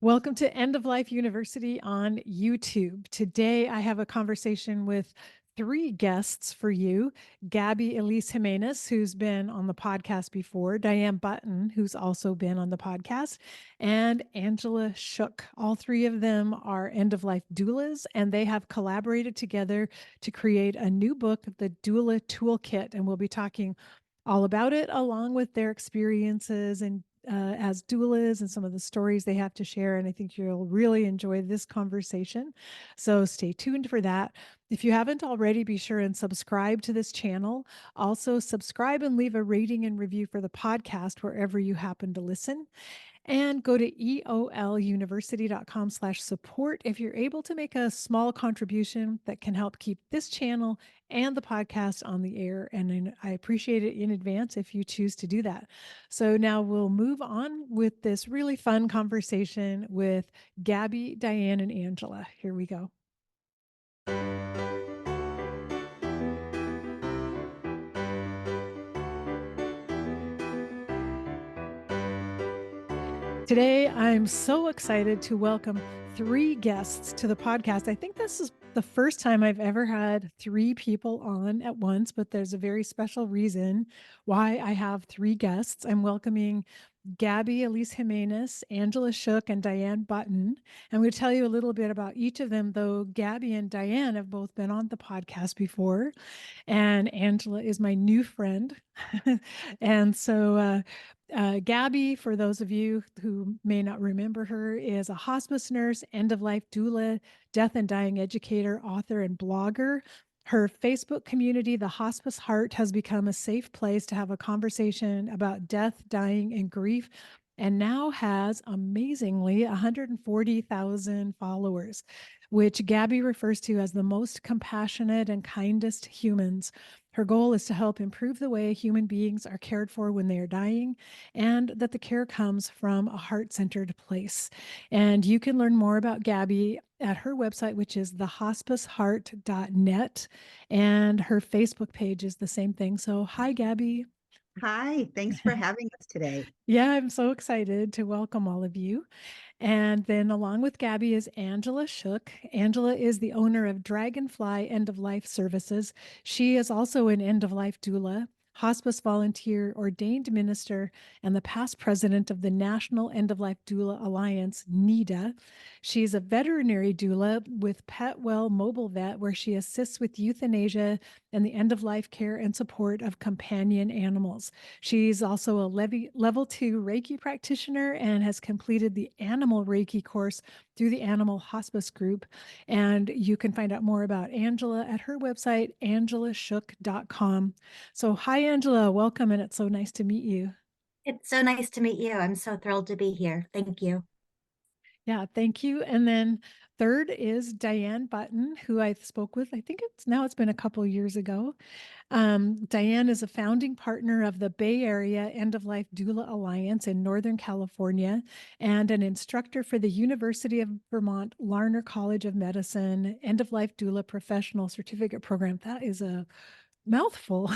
Welcome to End of Life University on YouTube. Today, I have a conversation with three guests for you. Gabby Elise Jimenez, who's been on the podcast before, Diane Button, who's also been on the podcast, and Angela Shook. All three of them are end of life doulas, and they have collaborated together to create a new book, the Doula Toolkit. And we'll be talking all about it, along with their experiences and as doulas and some of the stories they have to share. And I think you'll really enjoy this conversation. So stay tuned for that. If you haven't already, be sure and subscribe to this channel. Also, subscribe and leave a rating and review for the podcast wherever you happen to listen. And go to eoluniversity.com/support if you're able to make a small contribution that can help keep this channel and the podcast on the air. And I appreciate it in advance if you choose to do that. So now we'll move on with this really fun conversation with Gabby, Diane, and Angela. Here we go. Today, I'm so excited to welcome three guests to the podcast. I think this is the first time I've ever had three people on at once, but there's a very special reason why I have three guests. I'm welcoming Gabby Elise Jimenez, Angela Shook, and Diane Button. I'm going to tell you a little bit about each of them, though Gabby and Diane have both been on the podcast before, and Angela is my new friend. And so, Gabby, for those of you who may not remember her, is a hospice nurse, end of life doula, death and dying educator, author, and blogger. Her Facebook community, The Hospice Heart, has become a safe place to have a conversation about death, dying, and grief, and now has amazingly 140,000 followers, which Gabby refers to as the most compassionate and kindest humans. Her goal is to help improve the way human beings are cared for when they are dying, and that the care comes from a heart-centered place. And you can learn more about Gabby at her website, which is thehospiceheart.net, and her Facebook page is the same thing. So hi, Gabby. Hi, thanks for having us today. Yeah, I'm so excited to welcome all of you. And then along with Gabby is Angela Shook. Angela is the owner of Dragonfly End of Life Services. She is also an end of life doula, hospice volunteer, ordained minister, and the past president of the National End of Life Doula Alliance, NEDA. She's a veterinary doula with PetWell Mobile Vet, where she assists with euthanasia and the end of life care and support of companion animals. She's also a level 2 Reiki practitioner and has completed the Animal Reiki course through the Animal Hospice Group. And you can find out more about Angela at her website, angelashook.com. So, hi, Angela. Welcome. And it's so nice to meet you. It's so nice to meet you. I'm so thrilled to be here. Thank you. Yeah, thank you. And then third is Diane Button, who I spoke with. I think it's been a couple years ago. Diane is a founding partner of the Bay Area End of Life Doula Alliance in Northern California and an instructor for the University of Vermont Larner College of Medicine End of Life Doula Professional Certificate Program. That is a mouthful.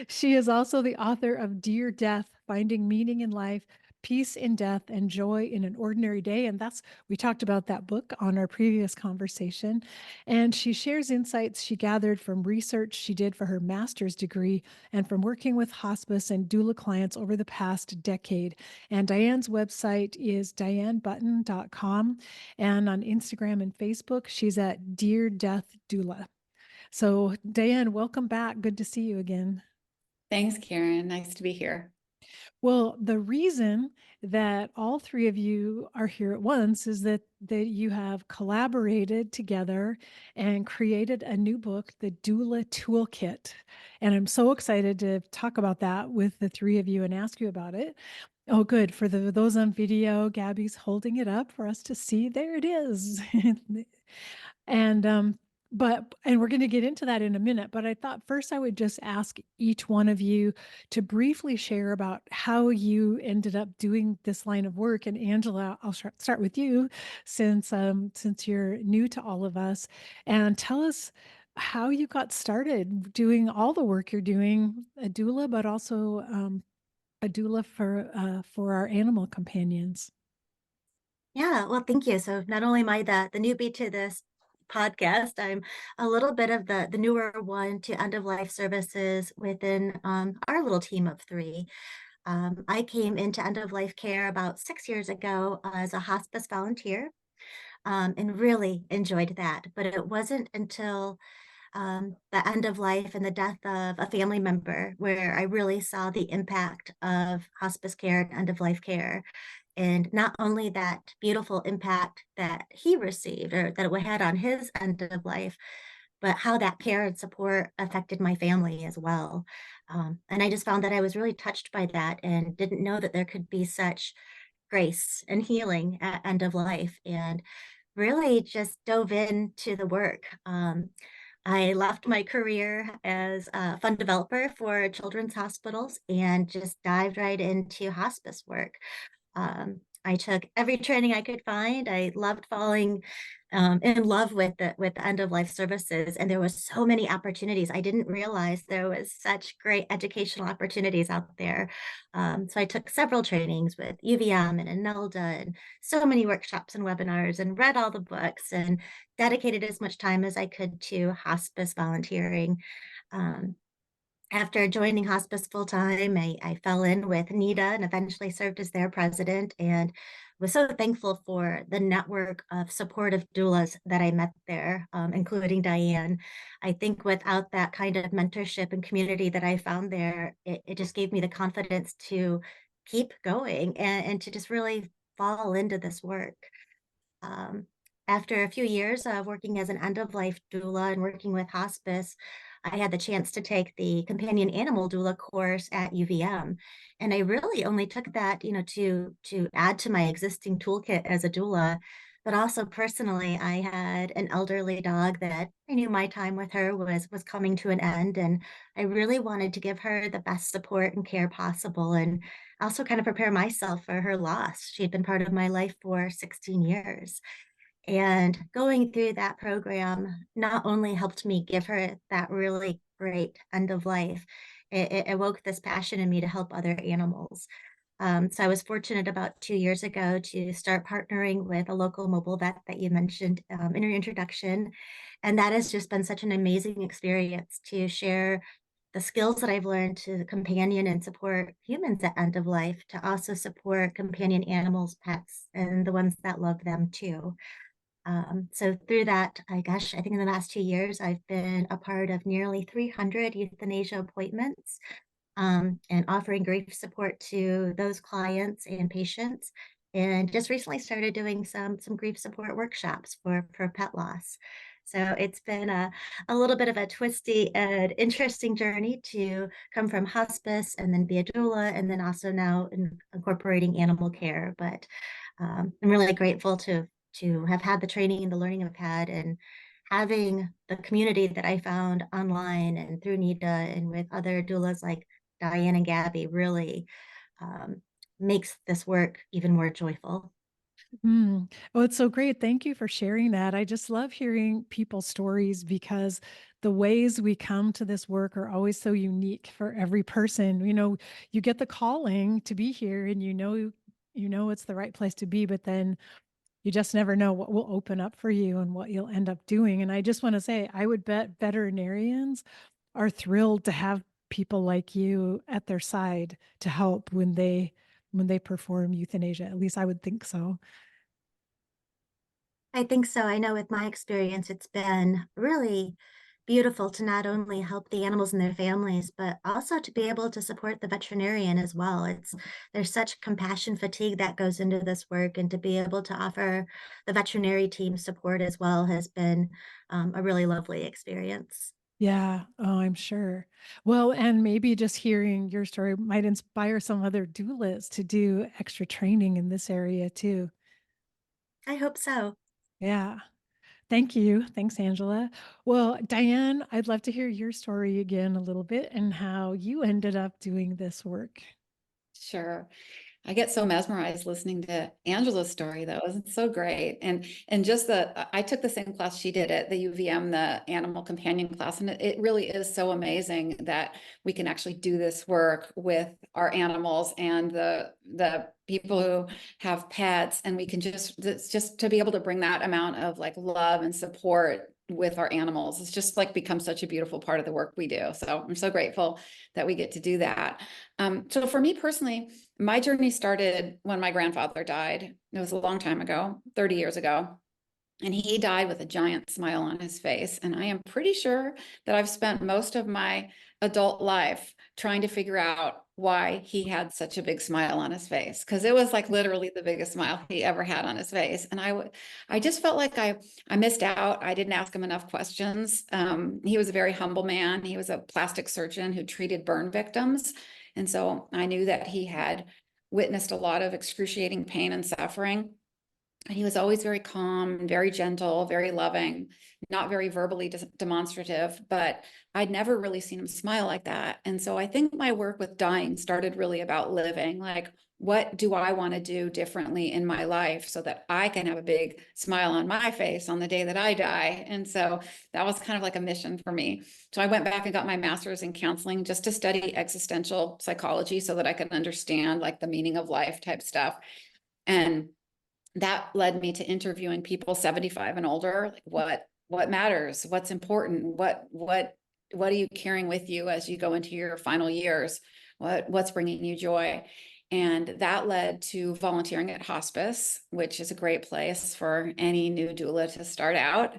She is also the author of Dear Death, Finding Meaning in Life, Peace in Death, and Joy in an Ordinary Day. And we talked about that book on our previous conversation. And she shares insights she gathered from research she did for her master's degree and from working with hospice and doula clients over the past decade. And Diane's website is dianebutton.com. And on Instagram and Facebook, she's at Dear Death Doula. So, Diane, welcome back. Good to see you again. Thanks, Karen. Nice to be here. Well, the reason that all three of you are here at once is that you have collaborated together and created a new book, the Doula Toolkit. And I'm so excited to talk about that with the three of you and ask you about it. Oh, good. For those on video, Gabby's holding it up for us to see. There it is. And we're going to get into that in a minute, but I thought first I would just ask each one of you to briefly share about how you ended up doing this line of work. And Angela, I'll start with you since you're new to all of us, and tell us how you got started doing all the work you're doing, a doula, but also a doula for our animal companions. Yeah, well, thank you. So not only am I the newbie to this podcast, I'm a little bit of the newer one to end of life services within our little team of three. I came into end of life care about 6 years ago as a hospice volunteer, and really enjoyed that. But it wasn't until the end of life and the death of a family member where I really saw the impact of hospice care and end of life care. And not only that beautiful impact that he received or that it had on his end of life, but how that care and support affected my family as well. And I just found that I was really touched by that and didn't know that there could be such grace and healing at end of life, and really just dove into the work. I left my career as a fund developer for children's hospitals and just dived right into hospice work. I took every training I could find. I loved falling in love with the end of life services, and there was so many opportunities. I didn't realize there was such great educational opportunities out there. So I took several trainings with UVM and ANELDA, and so many workshops and webinars, and read all the books, and dedicated as much time as I could to hospice volunteering. Um, After joining hospice full time, I fell in with NIDA and eventually served as their president, and was so thankful for the network of supportive doulas that I met there, including Diane. I think without that kind of mentorship and community that I found there, it just gave me the confidence to keep going and to just really fall into this work. Um, After a few years of working as an end of life doula and working with hospice, I had the chance to take the companion animal doula course at UVM. And I really only took that, to add to my existing toolkit as a doula. But also personally, I had an elderly dog that I knew my time with her was coming to an end. And I really wanted to give her the best support and care possible, and also kind of prepare myself for her loss. She had been part of my life for 16 years. And going through that program not only helped me give her that really great end of life, it awoke this passion in me to help other animals. So I was fortunate about 2 years ago to start partnering with a local mobile vet that you mentioned in your introduction. And that has just been such an amazing experience to share the skills that I've learned to companion and support humans at end of life, to also support companion animals, pets, and the ones that love them too. So through that, I think in the last 2 years, I've been a part of nearly 300 euthanasia appointments, and offering grief support to those clients and patients. And just recently started doing some grief support workshops for pet loss. So it's been a little bit of a twisty and interesting journey to come from hospice and then be a doula, and then also now incorporating animal care. But I'm really grateful to have had the training and the learning I've had, and having the community that I found online and through NIDA and with other doulas like Diane and Gabby really um, makes this work even more joyful. Oh, it's so great. Thank you for sharing that. I just love hearing people's stories because the ways we come to this work are always so unique for every person. You get the calling to be here and you know it's the right place to be, but then you just never know what will open up for you and what you'll end up doing. And I just want to say, I would bet veterinarians are thrilled to have people like you at their side to help when they perform euthanasia. At least I would think so. I think so. I know with my experience, it's been really beautiful to not only help the animals and their families, but also to be able to support the veterinarian as well. There's such compassion fatigue that goes into this work, and to be able to offer the veterinary team support as well has been a really lovely experience. Yeah. Oh, I'm sure. Well, and maybe just hearing your story might inspire some other doulas to do extra training in this area too. I hope so. Yeah. Thank you. Thanks, Angela. Well, Diane, I'd love to hear your story again a little bit and how you ended up doing this work. Sure. I get so mesmerized listening to Angela's story, though. It's so great. And just I took the same class she did at the UVM, the animal companion class, and it really is so amazing that we can actually do this work with our animals and the people who have pets, and we can it's just to be able to bring that amount of like love and support with our animals. It's just like become such a beautiful part of the work we do. So I'm so grateful that we get to do that. So for me personally, my journey started when my grandfather died. It was a long time ago, 30 years ago. And he died with a giant smile on his face. And I am pretty sure that I've spent most of my adult life trying to figure out why he had such a big smile on his face, because it was like literally the biggest smile he ever had on his face. And I just felt like I missed out. I didn't ask him enough questions. He was a very humble man. He was a plastic surgeon who treated burn victims. And so I knew that he had witnessed a lot of excruciating pain and suffering. And he was always very calm and very gentle, very loving, not very verbally demonstrative, but I'd never really seen him smile like that. And so I think my work with dying started really about living. Like, what do I want to do differently in my life so that I can have a big smile on my face on the day that I die? And so that was kind of like a mission for me. So I went back and got my master's in counseling just to study existential psychology so that I could understand like the meaning of life type stuff. And that led me to interviewing people 75 and older, like what matters, what's important, what are you carrying with you as you go into your final years, what's bringing you joy. And that led to volunteering at hospice, which is a great place for any new doula to start out.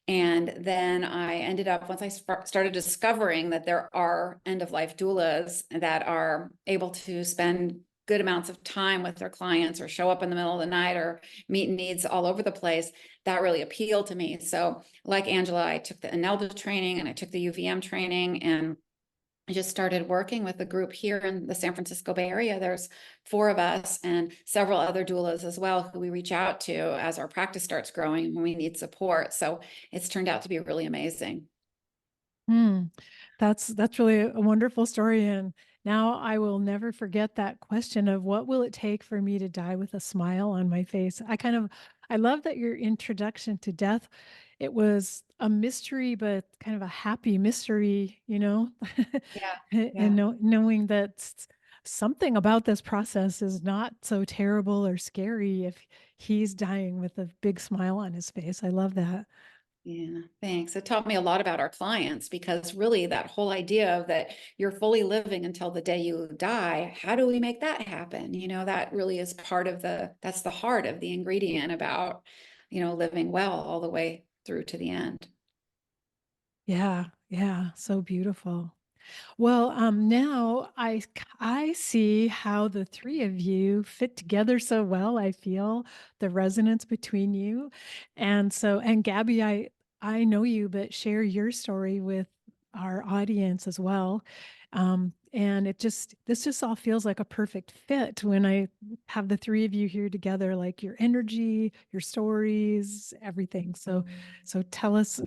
And then I ended up, once I started discovering that there are end-of-life doulas that are able to spend good amounts of time with their clients or show up in the middle of the night or meet needs all over the place, that really appealed to me. So like Angela, I took the ENELDA training and I took the UVM training, and I just started working with a group here in the San Francisco Bay Area. There's 4 of us and several other doulas as well who we reach out to as our practice starts growing when we need support. So it's turned out to be really amazing. Hmm. That's really a wonderful story. And now I will never forget that question of what will it take for me to die with a smile on my face? I love that your introduction to death, it was a mystery, but kind of a happy mystery, you know? Yeah, And yeah. knowing that something about this process is not so terrible or scary if he's dying with a big smile on his face. I love that. Yeah, thanks. It taught me a lot about our clients, because really that whole idea of that you're fully living until the day you die, how do we make that happen? You know, that really is that's the heart of the ingredient about, living well all the way through to the end. Yeah, yeah, so beautiful. Well, now I see how the three of you fit together so well. I feel the resonance between you, and Gabby, I know you, but share your story with our audience as well. And this just all feels like a perfect fit when I have the three of you here together, like your energy, your stories, everything. So tell us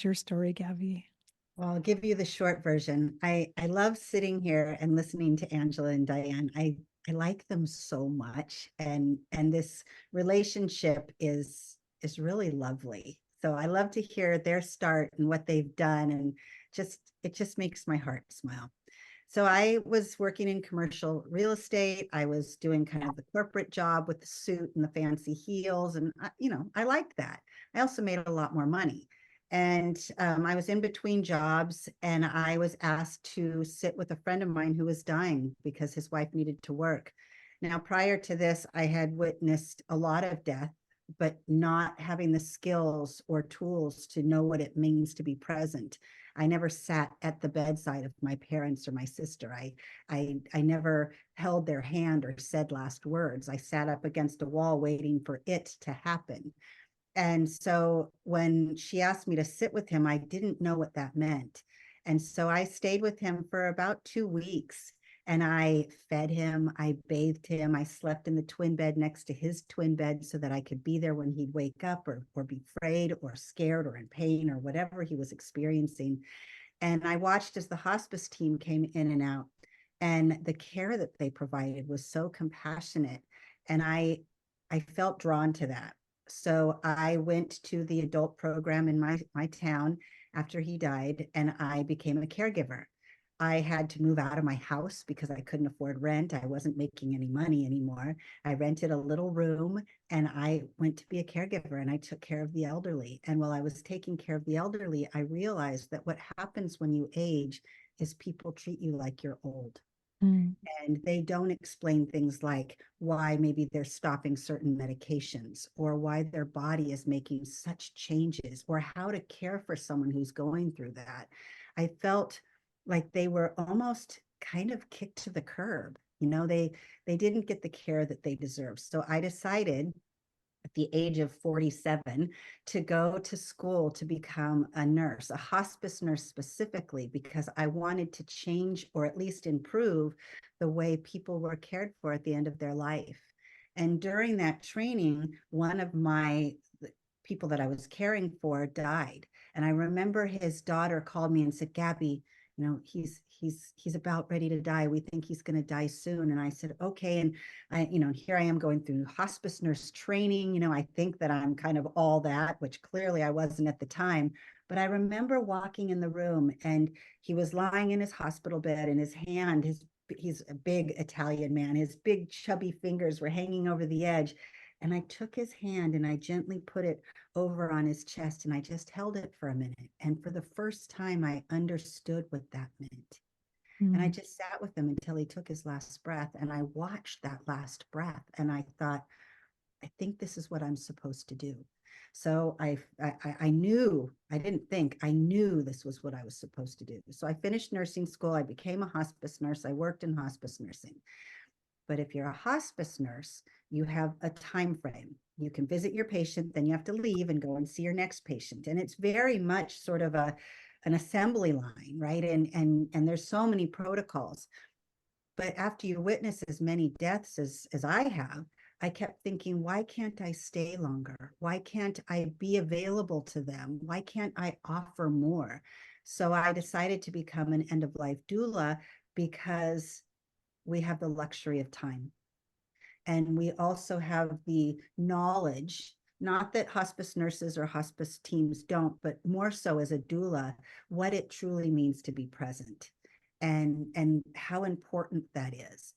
your story, Gabby. Well, I'll give you the short version. I love sitting here and listening to Angela and Diane. I like them so much, and this relationship is really lovely. So I love to hear their start and what they've done, and it just makes my heart smile. So I was working in commercial real estate. I was doing kind of the corporate job with the suit and the fancy heels, and I liked that. I also made a lot more money. And I was in between jobs, and I was asked to sit with a friend of mine who was dying because his wife needed to work. Now, prior to this, I had witnessed a lot of death, but not having the skills or tools to know what it means to be present. I never sat at the bedside of my parents or my sister. I never held their hand or said last words. I sat up against a wall waiting for it to happen. And so when she asked me to sit with him, I didn't know what that meant. And so I stayed with him for about 2 weeks, and I fed him, I bathed him, I slept in the twin bed next to his twin bed so that I could be there when he'd wake up or be afraid or scared or in pain or whatever he was experiencing. And I watched as the hospice team came in and out, and the care that they provided was so compassionate. And I felt drawn to that. So I went to the adult program in my town after he died, and I became a caregiver. I had to move out of my house because I couldn't afford rent. I wasn't making any money anymore. I rented a little room and I went to be a caregiver and I took care of the elderly. And while I was taking care of the elderly, I realized that what happens when you age is people treat you like you're old. Mm. And they don't explain things like why maybe they're stopping certain medications or why their body is making such changes or how to care for someone who's going through that. I felt like they were almost kind of kicked to the curb. They didn't get the care that they deserve. So I decided at the age of 47 to go to school to become a nurse, a hospice nurse specifically, because I wanted to change or at least improve the way people were cared for at the end of their life. And during that training, one of my people that I was caring for died. And I remember his daughter called me and said, Gabby, he's about ready to die. We think he's going to die soon. And I said, okay. And here I am going through hospice nurse training. I think that I'm kind of all that, which clearly I wasn't at the time. But I remember walking in the room and he was lying in his hospital bed and he's a big Italian man. His big chubby fingers were hanging over the edge. And I took his hand and I gently put it over on his chest and I just held it for a minute. And for the first time, I understood what that meant. And I just sat with him until he took his last breath. And I watched that last breath and I thought, I think this is what I'm supposed to do. So I knew, I didn't think, I knew this was what I was supposed to do. So I finished nursing school. I became a hospice nurse. I worked in hospice nursing. But if you're a hospice nurse, you have a time frame. You can visit your patient, then you have to leave and go and see your next patient. And it's very much sort of an assembly line, right? And there's so many protocols. But after you witness as many deaths as I have, I kept thinking, why can't I stay longer? Why can't I be available to them? Why can't I offer more? So I decided to become an end of life doula because we have the luxury of time. And we also have the knowledge, not that hospice nurses or hospice teams don't, but more so as a doula, what it truly means to be present and how important that is.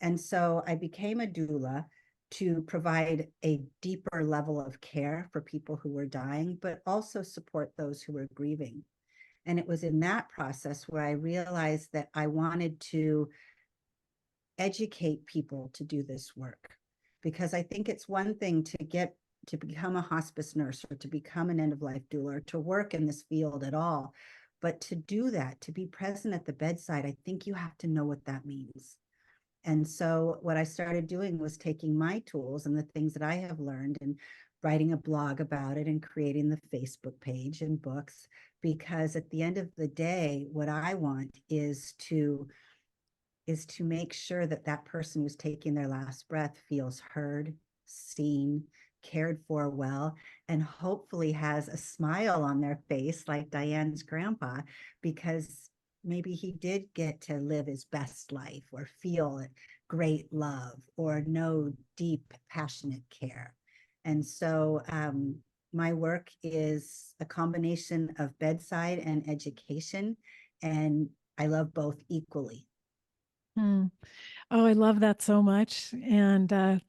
And so I became a doula to provide a deeper level of care for people who were dying, but also support those who were grieving. And it was in that process where I realized that I wanted to educate people to do this work, because I think it's one thing to become a hospice nurse or to become an end of life doula or to work in this field at all. But to do that, to be present at the bedside, I think you have to know what that means. And so what I started doing was taking my tools and the things that I have learned and writing a blog about it and creating the Facebook page and books, because at the end of the day, what I want is to make sure that that person who's taking their last breath feels heard, seen, cared for well, and hopefully has a smile on their face like Diane's grandpa, because maybe he did get to live his best life or feel great love or know deep, passionate care. And so my work is a combination of bedside and education, and I love both equally. Hmm. Oh, I love that so much. And I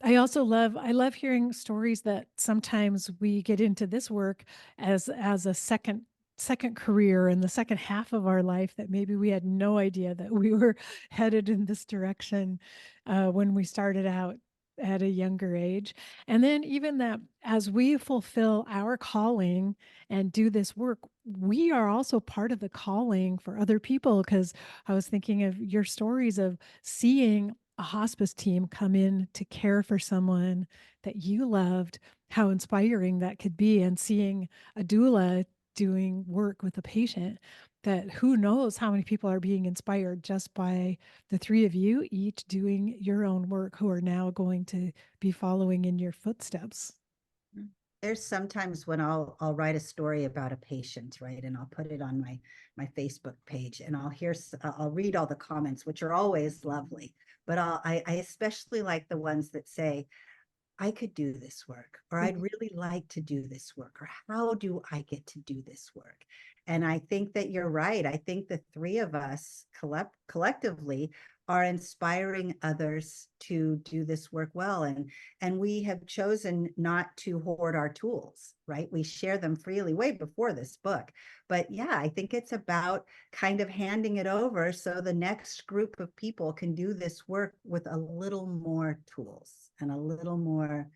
love hearing stories that sometimes we get into this work as a second career in the second half of our life, that maybe we had no idea that we were headed in this direction when we started out at a younger age. And then even that as we fulfill our calling and do this work, we are also part of the calling for other people. Because I was thinking of your stories of seeing a hospice team come in to care for someone that you loved, how inspiring that could be, and seeing a doula doing work with a patient, that who knows how many people are being inspired just by the three of you each doing your own work, who are now going to be following in your footsteps. There's sometimes when I'll write a story about a patient, right, and I'll put it on my Facebook page, and I'll read all the comments, which are always lovely, but I especially like the ones that say, I could do this work, or I'd really like to do this work, or how do I get to do this work? And I think that you're right. I think the three of us collectively are inspiring others to do this work well. And we have chosen not to hoard our tools, right? We share them freely way before this book. But yeah, I think it's about kind of handing it over so the next group of people can do this work with a little more tools and a little more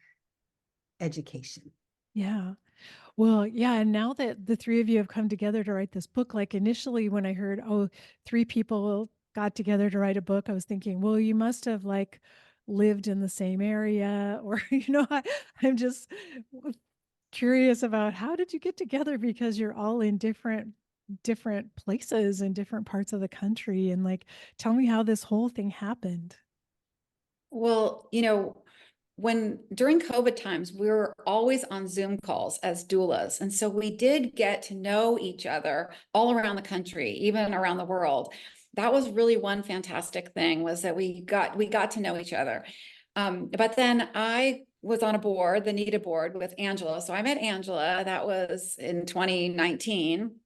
education. Yeah. Well, yeah, and now that the three of you have come together to write this book, like initially when I heard, oh, three people got together to write a book, I was thinking, well, you must have like lived in the same area, or I'm just curious about how did you get together, because you're all in different places in different parts of the country, and like tell me how this whole thing happened. Well, when during COVID times, we were always on Zoom calls as doulas. And so we did get to know each other all around the country, even around the world. That was really one fantastic thing, was that we got to know each other. But then I was on a board, the NEDA board, with Angela. So I met Angela, that was in 2019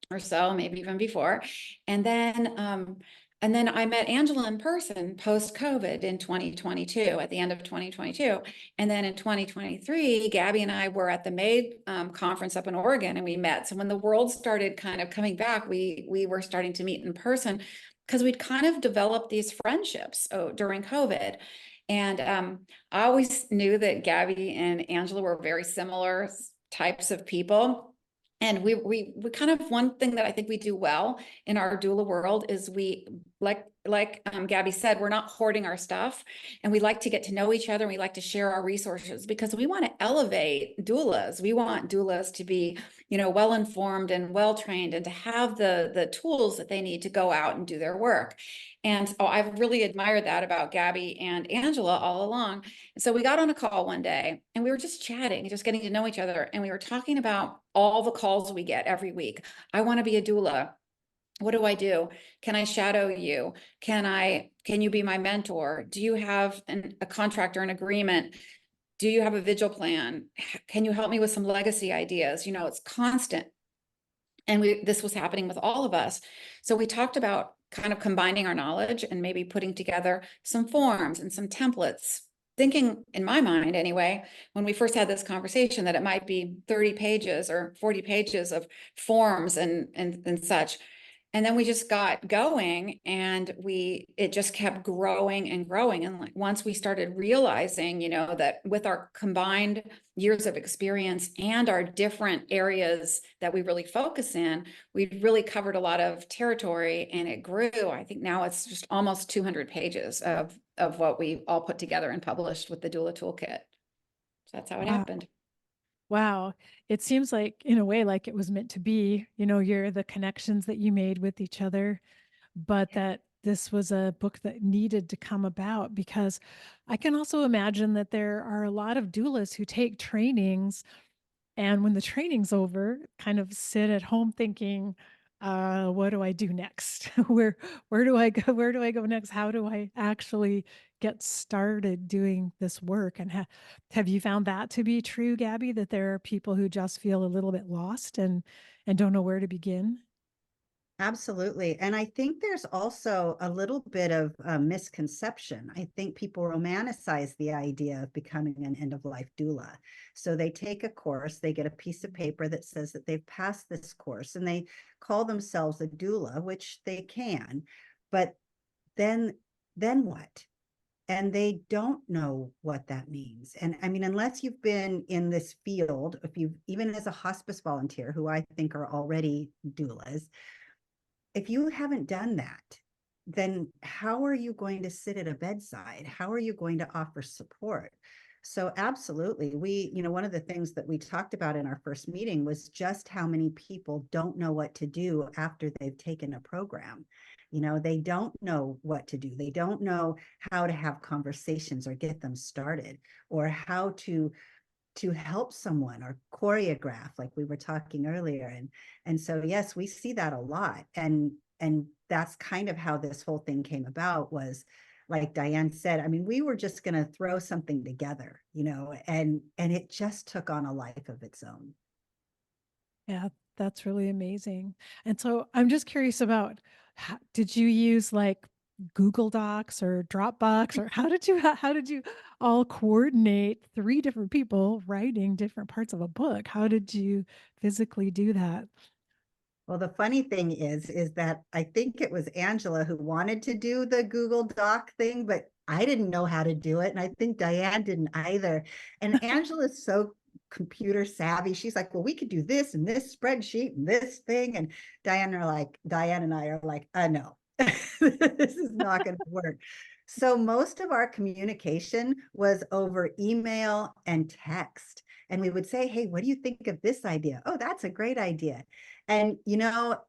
or so, maybe even before. And then I met Angela in person post-COVID in 2022, at the end of 2022. And then in 2023, Gabby and I were at the MAID conference up in Oregon, and we met. So when the world started kind of coming back, we were starting to meet in person, because we'd kind of developed these friendships during COVID. And I always knew that Gabby and Angela were very similar types of people. And we kind of, one thing that I think we do well in our doula world is we, like Gabby said, we're not hoarding our stuff, and we like to get to know each other, and we like to share our resources, because we want to elevate doulas. We want doulas to be, well informed and well trained, and to have the tools that they need to go out and do their work. And so I've really admired that about Gabby and Angela all along. And so we got on a call one day, and we were just chatting, just getting to know each other. And we were talking about all the calls we get every week. I want to be a doula. What do I do? Can I shadow you? Can you be my mentor? Do you have a contract or an agreement? Do you have a vigil plan? Can you help me with some legacy ideas? It's constant. And this was happening with all of us. So we talked about kind of combining our knowledge and maybe putting together some forms and some templates, thinking, in my mind anyway, when we first had this conversation, that it might be 30 pages or 40 pages of forms and such. And then we just got going, and it just kept growing and growing. And like, once we started realizing, that with our combined years of experience and our different areas that we really focus in, we've really covered a lot of territory, and it grew. I think now it's just almost 200 pages of what we all put together and published with the Doula Toolkit. So that's how it happened. Wow. It seems like, in a way, like it was meant to be, you're the connections that you made with each other, but that this was a book that needed to come about, because I can also imagine that there are a lot of doulas who take trainings, and when the training's over, kind of sit at home thinking, what do I do next? Where do I go? Where do I go next? How do I actually get started doing this work? And have you found that to be true, Gabby, that there are people who just feel a little bit lost and don't know where to begin? Absolutely. And I think there's also a little bit of a misconception. I think people romanticize the idea of becoming an end-of-life doula. So they take a course, they get a piece of paper that says that they've passed this course, and they call themselves a doula, which they can, but then what? And they don't know what that means. And I mean, unless you've been in this field, if you've, even as a hospice volunteer, who I think are already doulas, if you haven't done that, then how are you going to sit at a bedside? How are you going to offer support? So absolutely, one of the things that we talked about in our first meeting was just how many people don't know what to do after they've taken a program. They don't know what to do. They don't know how to have conversations or get them started, or how to help someone or choreograph, like we were talking earlier. And so yes, we see that a lot. And that's kind of how this whole thing came about, was like Diane said, I mean, we were just going to throw something together, and it just took on a life of its own. Yeah, that's really amazing. And so I'm just curious about, did you use like Google Docs or Dropbox, or how did you all coordinate three different people writing different parts of a book? How did you physically do that? Well, the funny thing is that I think it was Angela who wanted to do the Google Doc thing, but I didn't know how to do it. And I think Diane didn't either. And Angela's so computer savvy. She's like, well, we could do this and this spreadsheet and this thing. And Diane and I are like, no, this is not going to work. So most of our communication was over email and text. And we would say, hey, what do you think of this idea? Oh, that's a great idea. And,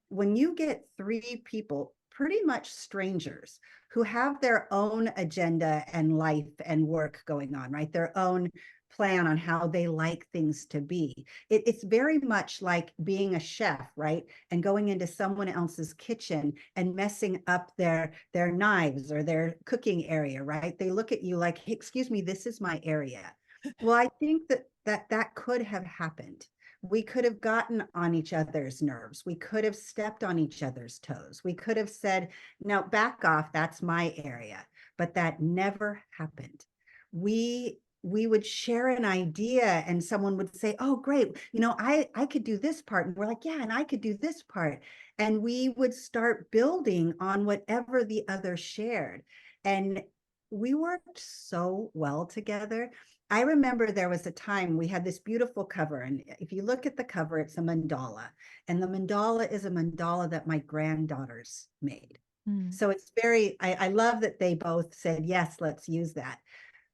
when you get three people, pretty much strangers, who have their own agenda and life and work going on, right? Their own plan on how they like things to be. It's very much like being a chef, right? And going into someone else's kitchen and messing up their knives or their cooking area, right? They look at you like, hey, excuse me, this is my area. Well, I think that could have happened. We could have gotten on each other's nerves. We could have stepped on each other's toes. We could have said, no, back off, that's my area. But that never happened. We would share an idea and someone would say, oh, great, I could do this part. And we're like, yeah, and I could do this part. And we would start building on whatever the other shared. And we worked so well together. I remember there was a time we had this beautiful cover. And if you look at the cover, it's a mandala. And the mandala is a mandala that my granddaughters made. So it's I love that they both said, yes, let's use that.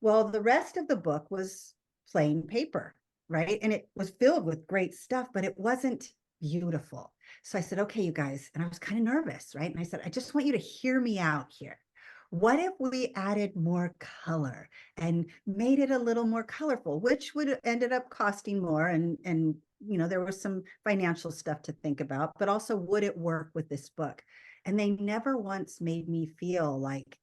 Well, the rest of the book was plain paper, right? And it was filled with great stuff, but it wasn't beautiful. So I said, okay, you guys, and I was kind of nervous, right? And I said, I just want you to hear me out here. What if we added more color and made it a little more colorful, which would ended up costing more, and there was some financial stuff to think about, but also would it work with this book? And they never once made me feel like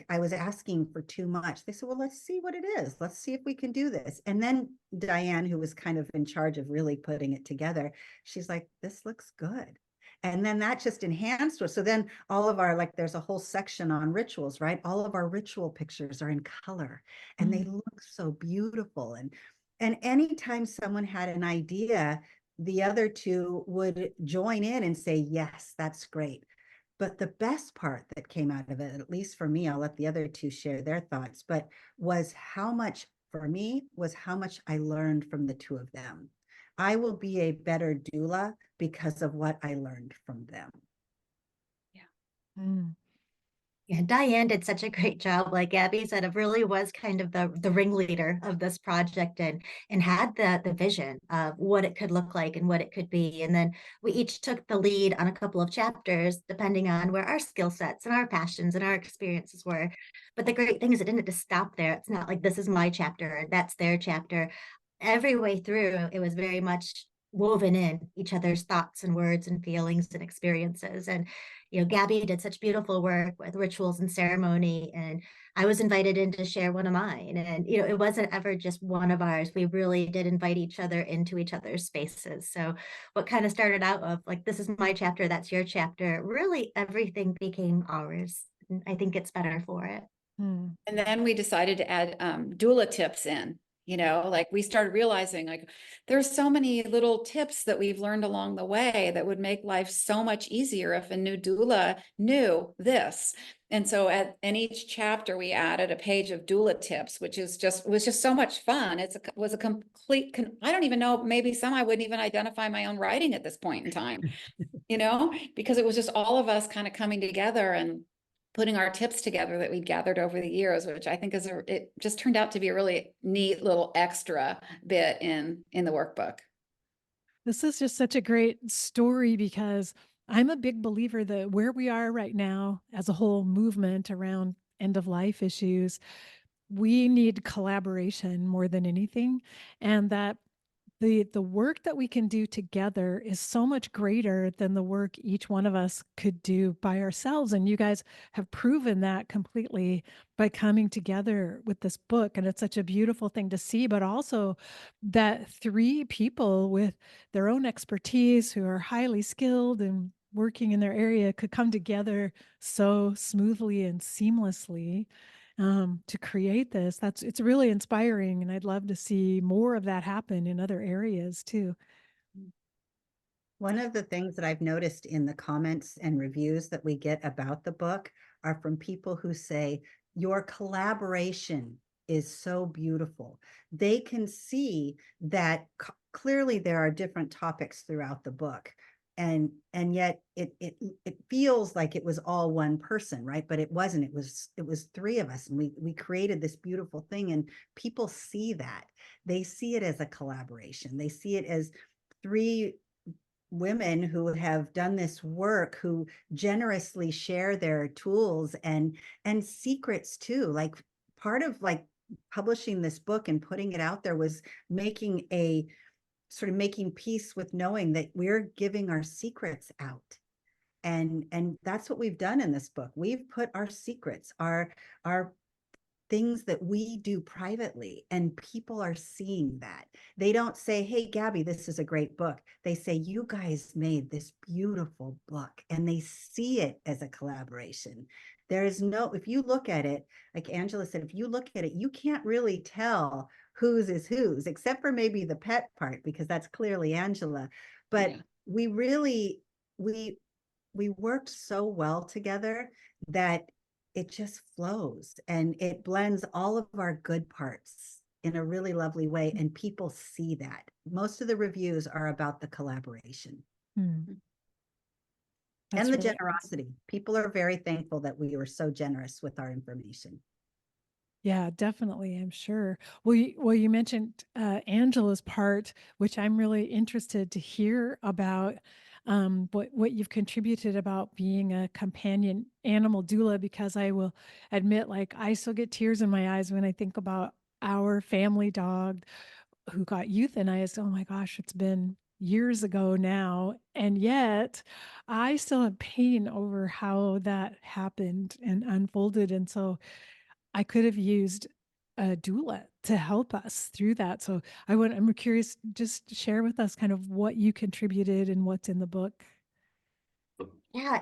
I was asking for too much. They said, well, let's see what it is. Let's see if we can do this. And then Diane, who was kind of in charge of really putting it together, she's like, this looks good. And then that just enhanced us. So then all of our, there's a whole section on rituals, right? All of our ritual pictures are in color and they look so beautiful. And anytime someone had an idea, the other two would join in and say, yes, that's great. But the best part that came out of it, at least for me, I'll let the other two share their thoughts, but was how much I learned from the two of them. I will be a better doula because of what I learned from them. Yeah. Yeah, Diane did such a great job. Like Gabby said, it really was kind of the ringleader of this project and had the vision of what it could look like and what it could be. And then we each took the lead on a couple of chapters, depending on where our skill sets and our passions and our experiences were. But the great thing is it didn't just stop there. It's not like this is my chapter and that's their chapter. Every way through, it was very much woven in each other's thoughts and words and feelings and experiences. And Gabby did such beautiful work with rituals and ceremony, and I was invited in to share one of mine. And it wasn't ever just one of ours. We really did invite each other into each other's spaces. So what kind of started out of like, this is my chapter, that's your chapter, really everything became ours. And I think it's better for it. And then we decided to add doula tips in. We started realizing there's so many little tips that we've learned along the way that would make life so much easier if a new doula knew this. And so in each chapter, we added a page of doula tips, which was just so much fun. Was a complete, I don't even know, maybe some I wouldn't even identify my own writing at this point in time, because it was just all of us kind of coming together and putting our tips together that we'd gathered over the years, which I think it just turned out to be a really neat little extra bit in the workbook. This is just such a great story because I'm a big believer that where we are right now as a whole movement around end of life issues, we need collaboration more than anything. And that the work that we can do together is so much greater than the work each one of us could do by ourselves. And you guys have proven that completely by coming together with this book. And it's such a beautiful thing to see, but also that three people with their own expertise who are highly skilled and working in their area could come together so smoothly and seamlessly to create this. It's really inspiring, and I'd love to see more of that happen in other areas too. One of the things that I've noticed in the comments and reviews that we get about the book are from people who say, your collaboration is so beautiful. They can see that clearly there are different topics throughout the book. And yet it feels like it was all one person, right? But it wasn't. It was three of us, and we created this beautiful thing, and people see that. They see it as a collaboration. They see it as three women who have done this work, who generously share their tools and secrets too. Like, part of like publishing this book and putting it out there was making peace with knowing that we're giving our secrets out. And that's what we've done in this book. We've put our secrets, our things that we do privately, and people are seeing that. They don't say, hey, Gabby, this is a great book. They say, you guys made this beautiful book, and they see it as a collaboration. There is no, if you look at it, like Angela said, if you look at it, you can't really tell whose is whose, except for maybe the pet part, because that's clearly Angela. But yeah, we really, we worked so well together that it just flows, and it blends all of our good parts in a really lovely way. And people see that. Most of the reviews are about the collaboration. And the really generosity. Awesome. People are very thankful that we were so generous with our information. Yeah, definitely, I'm sure. You mentioned Angela's part, which I'm really interested to hear about. What you've contributed about being a companion animal doula, because I will admit, like, I still get tears in my eyes when I think about our family dog who got euthanized. Oh my gosh, it's been years ago now, and yet I still have pain over how that happened and unfolded. And so I could have used a doula to help us through that. So I'm curious, just share with us kind of what you contributed and what's in the book. Yeah,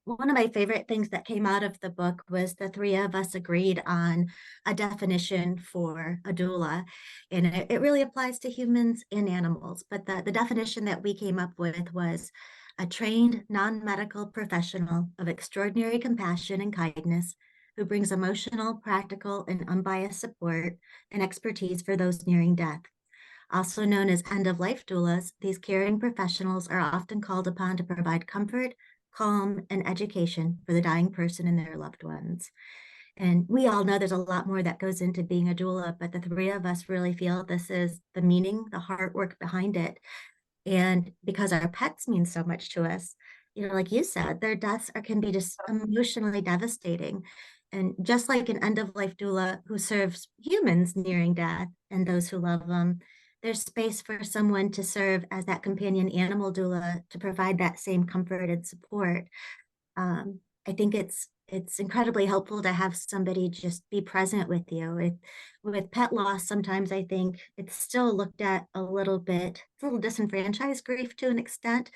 one of my favorite things that came out of the book was the three of us agreed on a definition for a doula. And it really applies to humans and animals. But the definition that we came up with was a trained non-medical professional of extraordinary compassion and kindness who brings emotional, practical, and unbiased support and expertise for those nearing death. Also known as end-of-life doulas, these caring professionals are often called upon to provide comfort, calm, and education for the dying person and their loved ones. And we all know there's a lot more that goes into being a doula, but the three of us really feel this is the meaning, the hard work behind it. And because our pets mean so much to us, like you said, their deaths can be just emotionally devastating. And just like an end-of-life doula who serves humans nearing death and those who love them, there's space for someone to serve as that companion animal doula to provide that same comfort and support. I think it's incredibly helpful to have somebody just be present with you. With pet loss, sometimes I think it's still looked at a little bit, it's a little disenfranchised grief to an extent.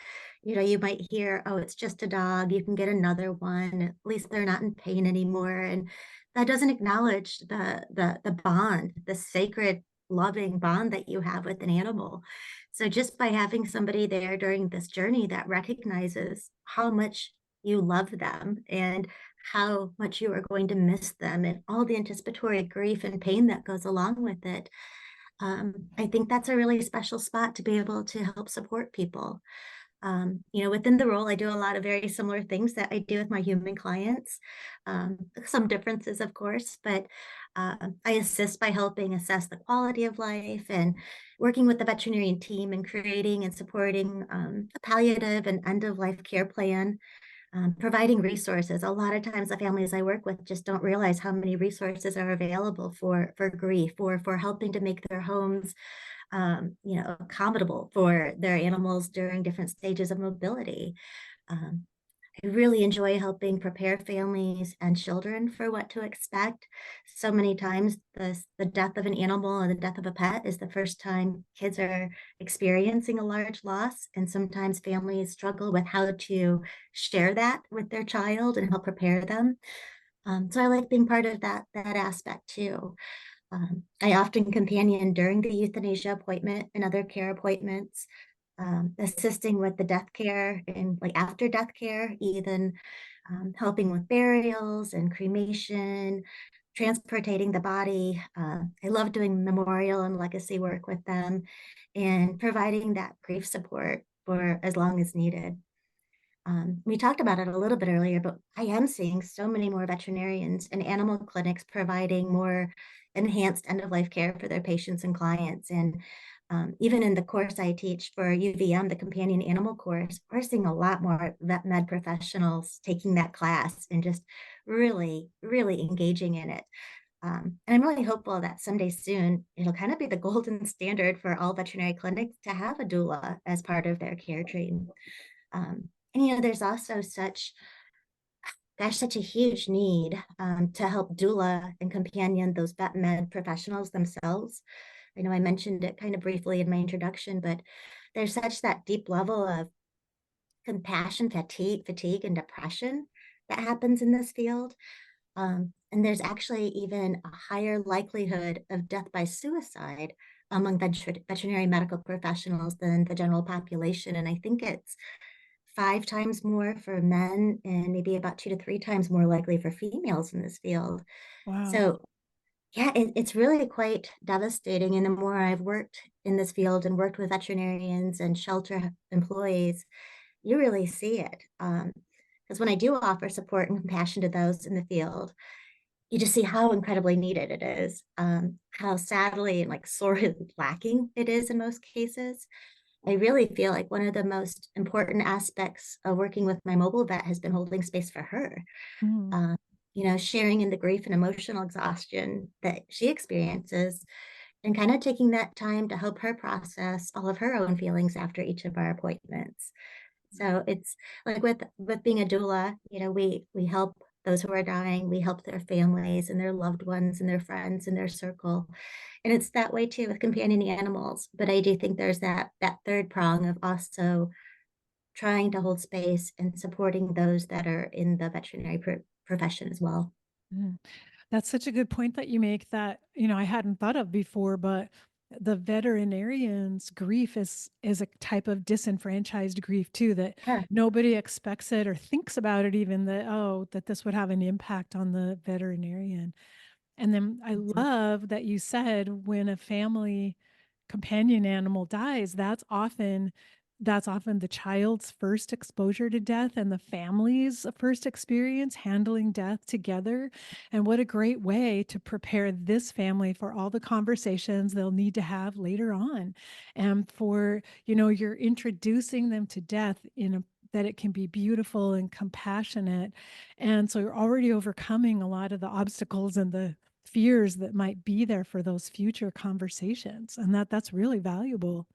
You might hear, oh, it's just a dog, you can get another one, at least they're not in pain anymore. And that doesn't acknowledge the bond, the sacred, loving bond that you have with an animal. So just by having somebody there during this journey that recognizes how much you love them and how much you are going to miss them and all the anticipatory grief and pain that goes along with it. I think that's a really special spot to be able to help support people. Within the role, I do a lot of very similar things that I do with my human clients. Some differences, of course, but I assist by helping assess the quality of life and working with the veterinarian team and creating and supporting a palliative and end-of-life care plan. Providing resources. A lot of times the families I work with just don't realize how many resources are available for grief or for helping to make their homes accommodable for their animals during different stages of mobility. Um, I really enjoy helping prepare families and children for what to expect. So many times, the death of an animal and the death of a pet is the first time kids are experiencing a large loss. And sometimes families struggle with how to share that with their child and help prepare them. So I like being part of that aspect too. I often companion during the euthanasia appointment and other care appointments, assisting with the death care and like after death care, even helping with burials and cremation, transportating the body. I love doing memorial and legacy work with them and providing that grief support for as long as needed. We talked about it a little bit earlier, but I am seeing so many more veterinarians and animal clinics providing more enhanced end of life care for their patients and clients. And even in the course I teach for UVM, the companion animal course, we're seeing a lot more vet med professionals taking that class and just really, really engaging in it. And I'm really hopeful that someday soon it'll kind of be the golden standard for all veterinary clinics to have a doula as part of their care team. And there's also such a huge need to help doula and companion those vet med professionals themselves. I know I mentioned it kind of briefly in my introduction, but there's such that deep level of compassion fatigue, and depression that happens in this field. And there's actually even a higher likelihood of death by suicide among veterinary medical professionals than the general population. And I think it's 5 times more for men and maybe about 2 to 3 times more likely for females in this field. Wow. So yeah, it's really quite devastating. And the more I've worked in this field and worked with veterinarians and shelter employees, you really see it. Because when I do offer support and compassion to those in the field, you just see how incredibly needed it is, how sadly and like sorely lacking it is in most cases. I really feel like one of the most important aspects of working with my mobile vet has been holding space for her. Mm. Uh, Sharing in the grief and emotional exhaustion that she experiences and kind of taking that time to help her process all of her own feelings after each of our appointments. So it's like with being a doula, we help those who are dying, we help their families and their loved ones and their friends and their circle. And it's that way too with companion animals. But I do think there's that third prong of also trying to hold space and supporting those that are in the veterinary profession as well. Mm. That's such a good point that you make that, I hadn't thought of before, but the veterinarian's grief is a type of disenfranchised grief too, that Yeah, nobody expects it or thinks about it even that, oh, that this would have an impact on the veterinarian. And then I absolutely. love that you said when a family companion animal dies, that's often the child's first exposure to death and the family's first experience handling death together. And what a great way to prepare this family for all the conversations they'll need to have later on. And for, you're introducing them to death that it can be beautiful and compassionate. And so you're already overcoming a lot of the obstacles and the fears that might be there for those future conversations. And that's really valuable.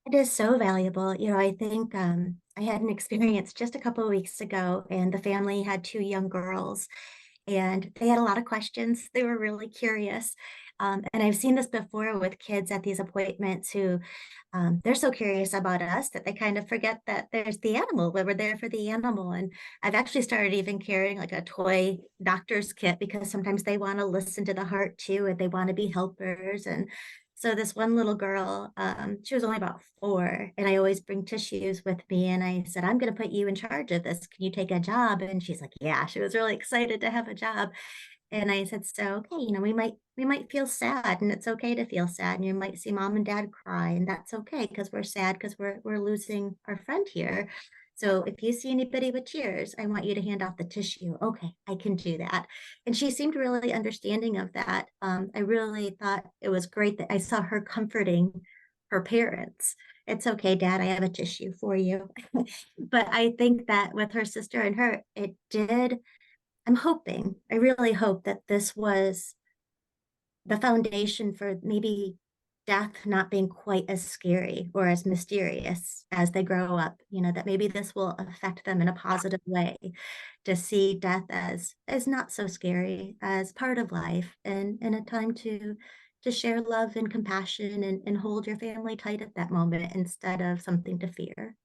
It is so valuable. I think I had an experience just a couple of weeks ago, and the family had 2 young girls, and they had a lot of questions. They were really curious. And I've seen this before with kids at these appointments who they're so curious about us that they kind of forget that there's the animal, that we're there for the animal. And I've actually started even carrying like a toy doctor's kit because sometimes they want to listen to the heart too, and they want to be helpers. And so this one little girl, she was only about 4, and I always bring tissues with me. And I said, I'm going to put you in charge of this. Can you take a job? And she's like, yeah, she was really excited to have a job. And I said, so, okay, we might feel sad, and it's okay to feel sad. And you might see mom and dad cry, and that's okay because we're sad because we're losing our friend here. So if you see anybody with tears, I want you to hand off the tissue. Okay, I can do that. And she seemed really understanding of that. I really thought it was great that I saw her comforting her parents. It's okay, Dad, I have a tissue for you. But I think that with her sister and her, it did. I really hope that this was the foundation for maybe death not being quite as scary or as mysterious as they grow up, that maybe this will affect them in a positive way, to see death as not so scary, as part of life, and a time to share love and compassion, and hold your family tight at that moment instead of something to fear.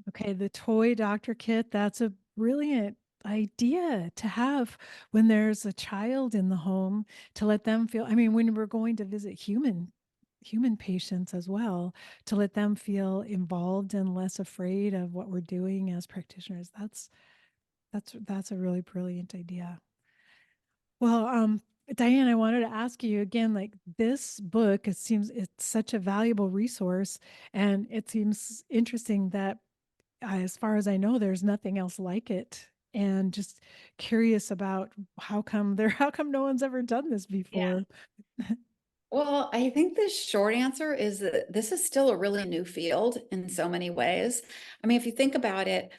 Okay, the toy doctor kit, that's a brilliant idea to have when there's a child in the home, to let them feel, I mean, when we're going to visit human patients as well, to let them feel involved and less afraid of what we're doing as practitioners. That's a really brilliant idea. Well, Diane, I wanted to ask you again, like this book, it seems it's such a valuable resource, and it seems interesting that as far as I know, there's nothing else like it. And just curious about how come no one's ever done this before? Well, I think the short answer is that this is still a really new field in so many ways. I mean, if you think about it,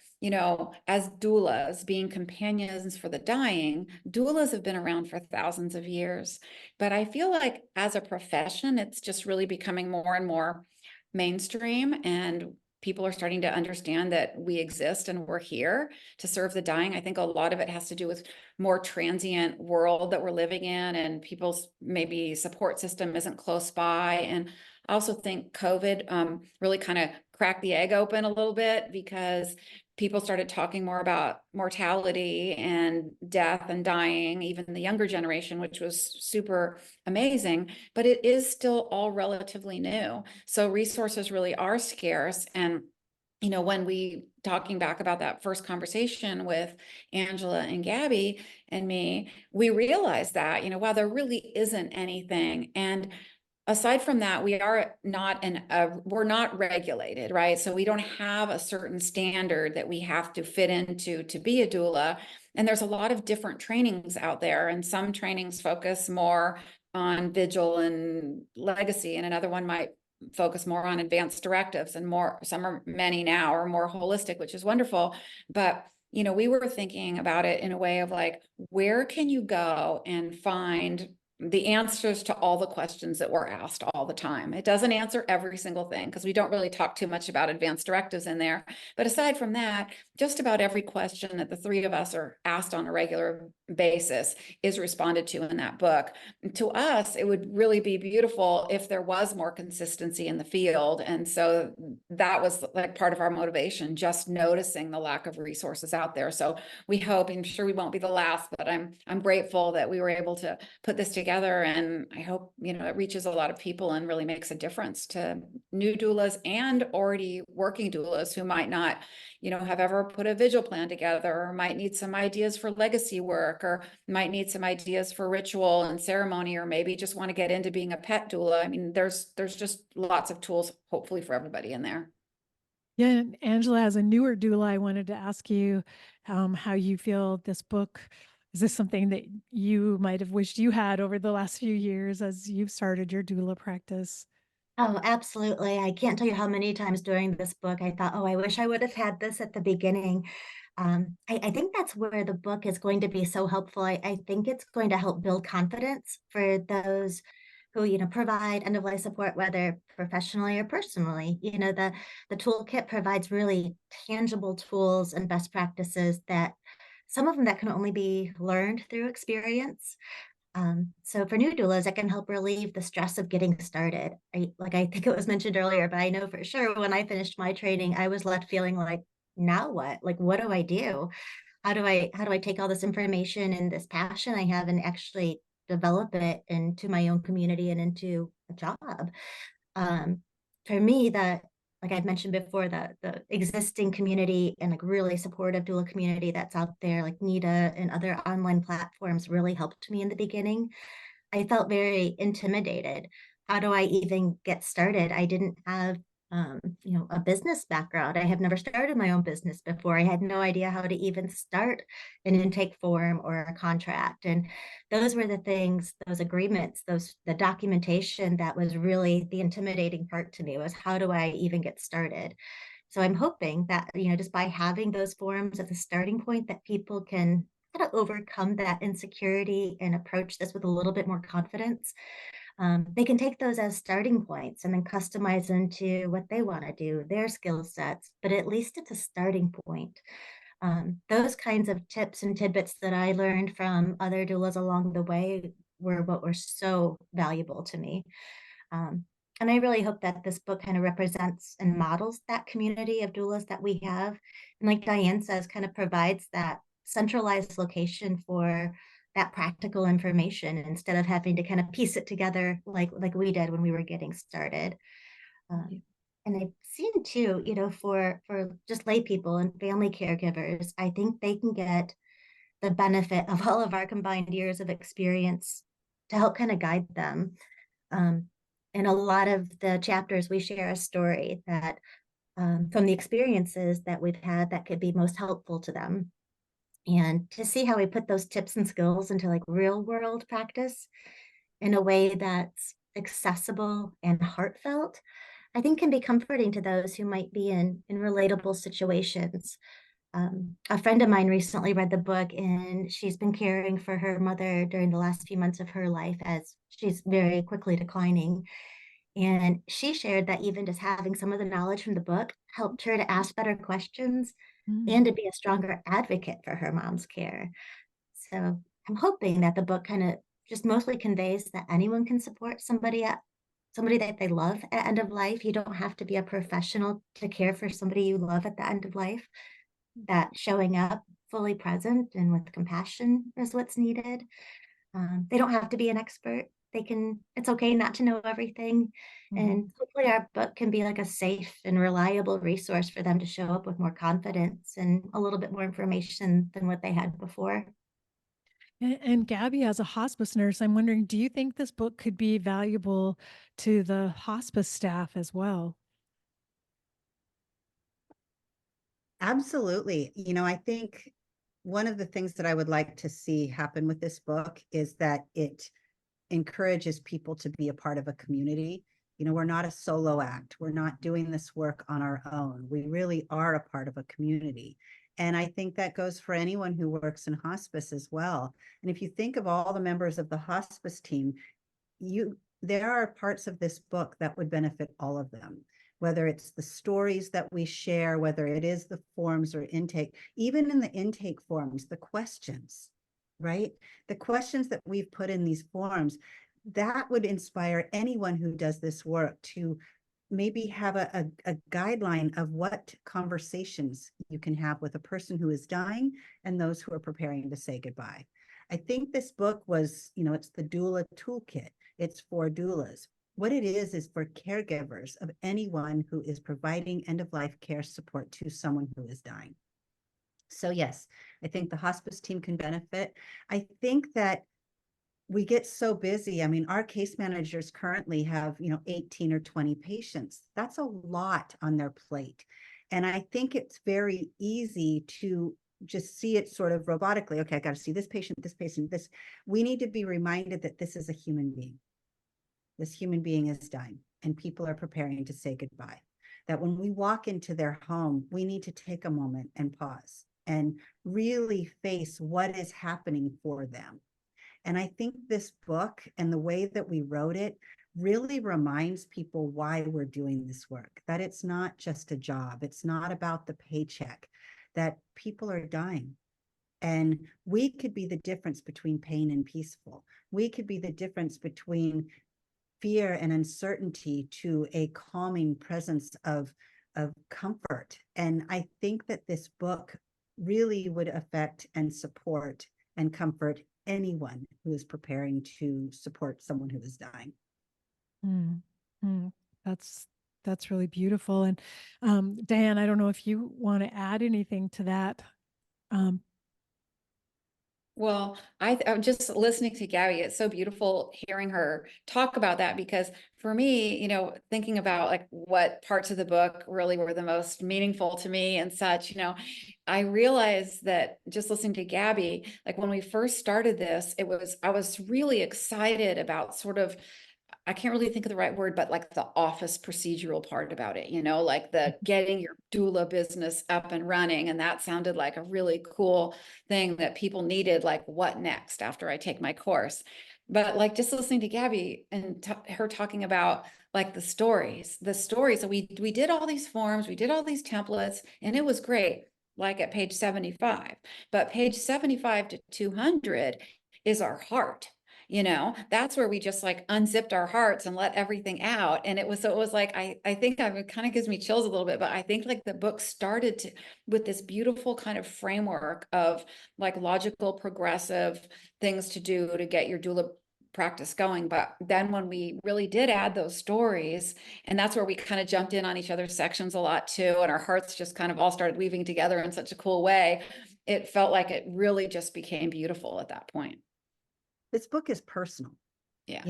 as doulas, being companions for the dying, doulas have been around for thousands of years. But I feel like as a profession, it's just really becoming more and more mainstream, and people are starting to understand that we exist and we're here to serve the dying. I think a lot of it has to do with more transient world that we're living in, and people's maybe support system isn't close by. And I also think COVID really kind of cracked the egg open a little bit, because people started talking more about mortality and death and dying, even the younger generation, which was super amazing, but it is still all relatively new. So resources really are scarce. And when we talking back about that first conversation with Angela and Gabby and me, we realized that, wow, there really isn't anything. And aside from that, we're not regulated, right? So we don't have a certain standard that we have to fit into to be a doula. And there's a lot of different trainings out there, and some trainings focus more on vigil and legacy, and another one might focus more on advanced directives, and many now are more holistic, which is wonderful. But we were thinking about it in a way of like, where can you go and find the answers to all the questions that we're asked all the time? It doesn't answer every single thing, because we don't really talk too much about advanced directives in there. But aside from that, just about every question that the three of us are asked on a regular basis is responded to in that book. To us, it would really be beautiful if there was more consistency in the field. And so that was like part of our motivation, just noticing the lack of resources out there. So we hope, I'm sure we won't be the last, but I'm grateful that we were able to put this together, and I hope it reaches a lot of people and really makes a difference to new doulas and already working doulas who might not have ever put a vigil plan together, or might need some ideas for legacy work, or might need some ideas for ritual and ceremony, or maybe just want to get into being a pet doula. I mean, there's just lots of tools, hopefully, for everybody in there. Yeah, and Angela, as a newer doula, I wanted to ask you how you feel this book. Is this something that you might have wished you had over the last few years as you've started your doula practice? Oh, absolutely. I can't tell you how many times during this book I thought, oh, I wish I would have had this at the beginning. I think that's where the book is going to be so helpful. I think it's going to help build confidence for those who, provide end of life support, whether professionally or personally. The toolkit provides really tangible tools and best practices, that some of them that can only be learned through experience. So for new doulas, it can help relieve the stress of getting started. I think it was mentioned earlier, but I know for sure when I finished my training, I was left feeling like, now what? Like, what do I do? How do I take all this information and this passion I have and actually develop it into my own community and into a job? Um, for me, that, like I've mentioned before, the existing community and like really supportive doula community that's out there, like Nita and other online platforms, really helped me in the beginning. I felt very intimidated. How do I even get started? I didn't have, a business background. I have never started my own business before. I had no idea how to even start an intake form or a contract. And those were the things, those agreements, the documentation that was really the intimidating part to me, was how do I even get started? So I'm hoping that, just by having those forums at the starting point, that people can kind of overcome that insecurity and approach this with a little bit more confidence. They can take those as starting points and then customize into what they want to do, their skill sets, but at least it's a starting point. Those kinds of tips and tidbits that I learned from other doulas along the way were what were so valuable to me. Um, and I really hope that this book kind of represents and models that community of doulas that we have. And like Diane says, kind of provides that centralized location for that practical information instead of having to kind of piece it together like we did when we were getting started. And I've seen too, for just lay people and family caregivers, I think they can get the benefit of all of our combined years of experience to help kind of guide them. In a lot of the chapters, we share a story that from the experiences that we've had that could be most helpful to them. And to see how we put those tips and skills into like real world practice in a way that's accessible and heartfelt, I think can be comforting to those who might be in relatable situations. A friend of mine recently read the book and she's been caring for her mother during the last few months of her life as she's very quickly declining. And she shared that even just having some of the knowledge from the book helped her to ask better questions and to be a stronger advocate for her mom's care. So I'm hoping that the book kind of just mostly conveys that anyone can support somebody that they love at end of life. You don't have to be a professional to care for somebody you love at the end of life. That showing up fully present and with compassion is what's needed. They don't have to be an expert. It's okay not to know everything. And hopefully our book can be like a safe and reliable resource for them to show up with more confidence and a little bit more information than what they had before. And Gabby, as a hospice nurse, I'm wondering, do you think this book could be valuable to the hospice staff as well? Absolutely. I think one of the things that I would like to see happen with this book is that it encourages people to be a part of a community. We're not a solo act. We're not doing this work on our own. We really are a part of a community. And I think that goes for anyone who works in hospice as well. And if you think of all the members of the hospice team, there are parts of this book that would benefit all of them, whether it's the stories that we share, whether it is the forms or intake, even in the intake forms, the questions, right? The questions that we've put in these forms, that would inspire anyone who does this work to maybe have a guideline of what conversations you can have with a person who is dying and those who are preparing to say goodbye. I think this book was, it's the doula toolkit. It's for doulas. What it is for caregivers of anyone who is providing end-of-life care support to someone who is dying. So yes, I think the hospice team can benefit. I think that we get so busy. I mean, our case managers currently have, 18 or 20 patients. That's a lot on their plate. And I think it's very easy to just see it sort of robotically. Okay, I got to see this patient, this. We need to be reminded that this is a human being. This human being is dying and people are preparing to say goodbye. That when we walk into their home, we need to take a moment and pause and really face what is happening for them. And I think this book and the way that we wrote it really reminds people why we're doing this work, that it's not just a job. It's not about the paycheck, that people are dying. And we could be the difference between pain and peaceful. We could be the difference between fear and uncertainty to a calming presence of comfort. And I think that this book really would affect and support and comfort anyone who is preparing to support someone who is dying. That's really beautiful. And Diane, I don't know if you want to add anything to that. Well, I'm just listening to Gabby. It's so beautiful hearing her talk about that because for me, thinking about like what parts of the book really were the most meaningful to me and such, I realized that just listening to Gabby, like when we first started this, I was really excited about sort of, I can't really think of the right word, but like the office procedural part about it, like the getting your doula business up and running. And that sounded like a really cool thing that people needed, like what next after I take my course. But like just listening to Gabby and her talking about like the stories. So we did all these forms, we did all these templates, and it was great. Like at page 75, but page 75 to 200 is our heart. That's where we just like unzipped our hearts and let everything out. And it was like, I think it kind of gives me chills a little bit, but I think like the book started with this beautiful kind of framework of like logical, progressive things to do to get your doula practice going. But then when we really did add those stories, and that's where we kind of jumped in on each other's sections a lot too, and our hearts just kind of all started weaving together in such a cool way, it felt like it really just became beautiful at that point. This book is personal. Yeah.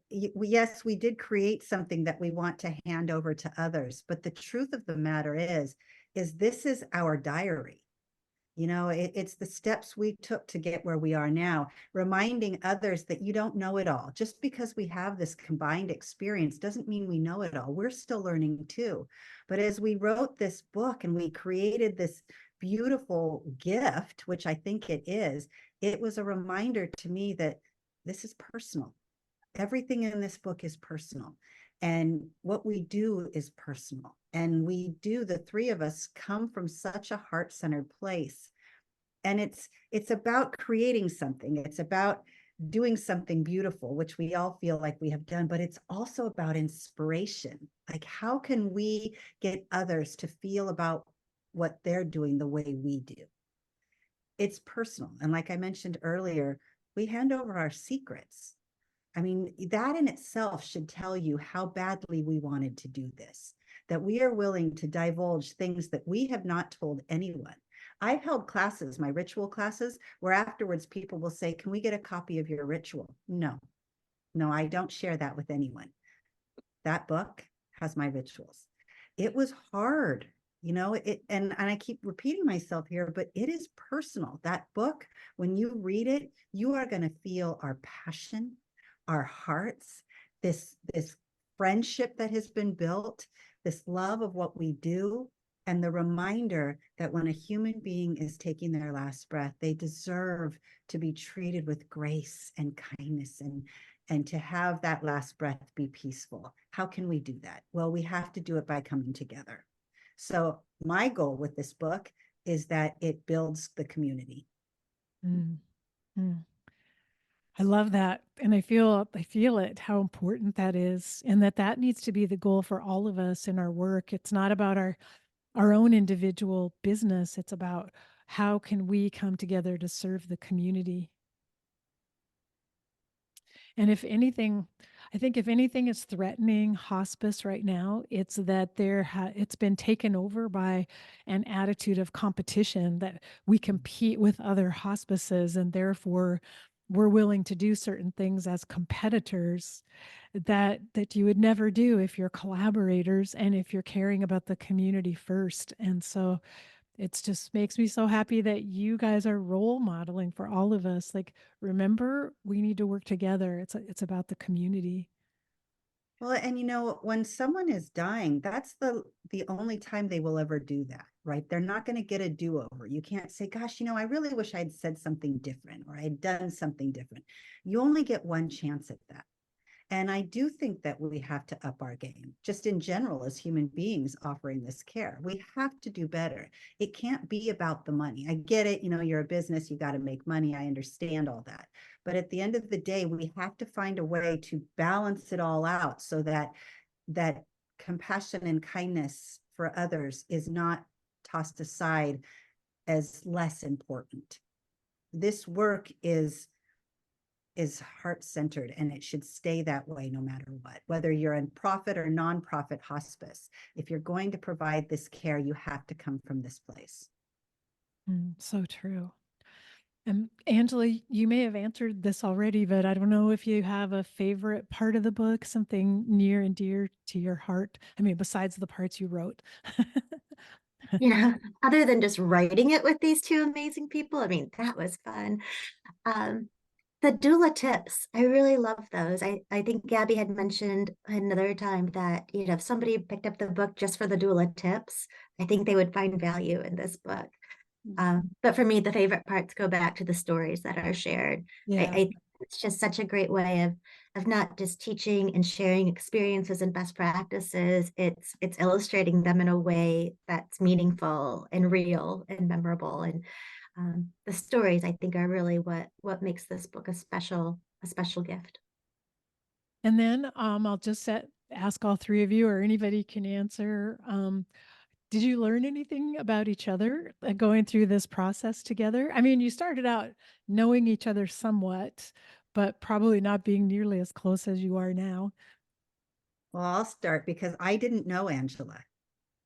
Yes, we did create something that we want to hand over to others, but the truth of the matter is this is our diary. It's the steps we took to get where we are now, reminding others that you don't know it all. Just because we have this combined experience doesn't mean we know it all. We're still learning too. But as we wrote this book and we created this beautiful gift, which I think it was a reminder to me that this is personal. Everything in this book is personal. And what we do is personal. And the three of us come from such a heart-centered place. And it's about creating something. It's about doing something beautiful, which we all feel like we have done, but it's also about inspiration. Like, how can we get others to feel about what they're doing the way we do? It's personal. And like I mentioned earlier, we hand over our secrets. I mean, that in itself should tell you how badly we wanted to do this, that we are willing to divulge things that we have not told anyone. I've held classes, my ritual classes, where afterwards people will say, can we get a copy of your ritual? No, I don't share that with anyone. That book has my rituals. It was hard, and I keep repeating myself here, but it is personal. That book, when you read it, you are going to feel our passion, our hearts, this friendship that has been built, this love of what we do, and the reminder that when a human being is taking their last breath, they deserve to be treated with grace and kindness and to have that last breath be peaceful. How can we do that? Well, we have to do it by coming together. So my goal with this book is that it builds the community. Mm-hmm. I love that. And I feel it, how important that is. And that needs to be the goal for all of us in our work. It's not about our own individual business. It's about how can we come together to serve the community. And if anything, I think if anything is threatening hospice right now, it's that it's been taken over by an attitude of competition, that we compete with other hospices and therefore we're willing to do certain things as competitors that you would never do if you're collaborators and if you're caring about the community first. And so it's just makes me so happy that you guys are role modeling for all of us. Like, remember, we need to work together. It's about the community. Well, and when someone is dying, that's the only time they will ever do that, right? They're not going to get a do-over. You can't say, gosh, I really wish I'd said something different or I'd done something different. You only get one chance at that. And I do think that we have to up our game, just in general, as human beings offering this care. We have to do better. It can't be about the money. I get it. You're a business, you got to make money. I understand all that. But at the end of the day, we have to find a way to balance it all out so that compassion and kindness for others is not tossed aside as less important. This work is heart-centered, and it should stay that way no matter what, whether you're in profit or nonprofit hospice. If you're going to provide this care, you have to come from this place. So true. And Angela, you may have answered this already, but I don't know if you have a favorite part of the book, something near and dear to your heart. I mean, besides the parts you wrote. Yeah, other than just writing it with these two amazing people, I mean, that was fun. The doula tips, I really love those. I think Gabby had mentioned another time that, if somebody picked up the book just for the doula tips, I think they would find value in this book. But for me, the favorite parts go back to the stories that are shared. Yeah. It's just such a great way of not just teaching and sharing experiences and best practices. It's illustrating them in a way that's meaningful and real and memorable. And the stories, I think, are really what makes this book a special gift. And then I'll just ask all three of you, or anybody can answer. Did you learn anything about each other going through this process together? I mean, you started out knowing each other somewhat, but probably not being nearly as close as you are now. Well, I'll start because I didn't know Angela.